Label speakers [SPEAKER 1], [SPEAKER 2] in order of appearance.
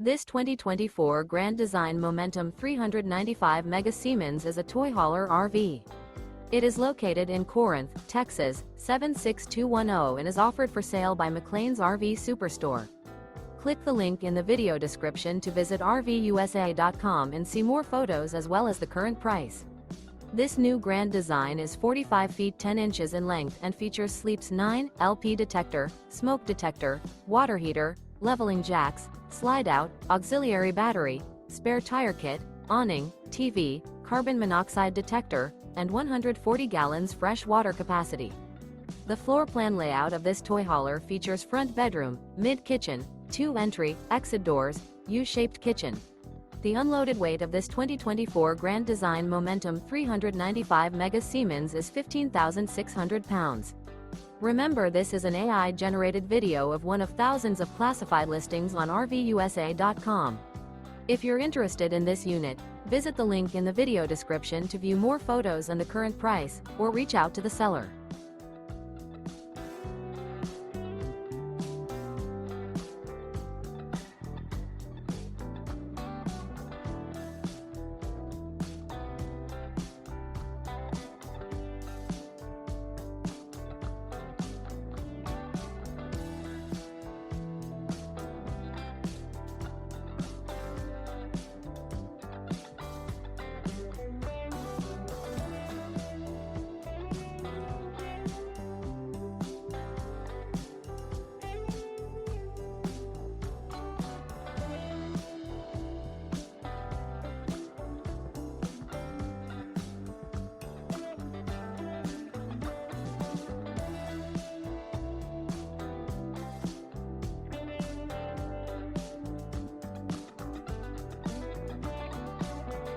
[SPEAKER 1] This 2024 Grand Design Momentum 395 Mega Siemens is a toy hauler RV. It is located in Corinth, Texas, 76210 and is offered for sale by McClain's RV Superstore. Click the link in the video description to visit RVUSA.com and see more photos as well as the current price. This new Grand Design is 45 feet 10 inches in length and features Sleep's 9 LP detector, smoke detector, water heater, leveling jacks, Slideout, auxiliary battery, spare tire kit, awning, TV, carbon monoxide detector, and 140 gallons fresh water capacity. The floor plan layout of this toy hauler features front bedroom, mid-kitchen, 2 entry, exit doors, U-shaped kitchen. The unloaded weight of this 2024 Grand Design Momentum 395 Mega Siemens is 15,600 pounds. Remember, this is an AI-generated video of one of thousands of classified listings on RVUSA.com. If you're interested in this unit, visit the link in the video description to view more photos and the current price, or reach out to the seller.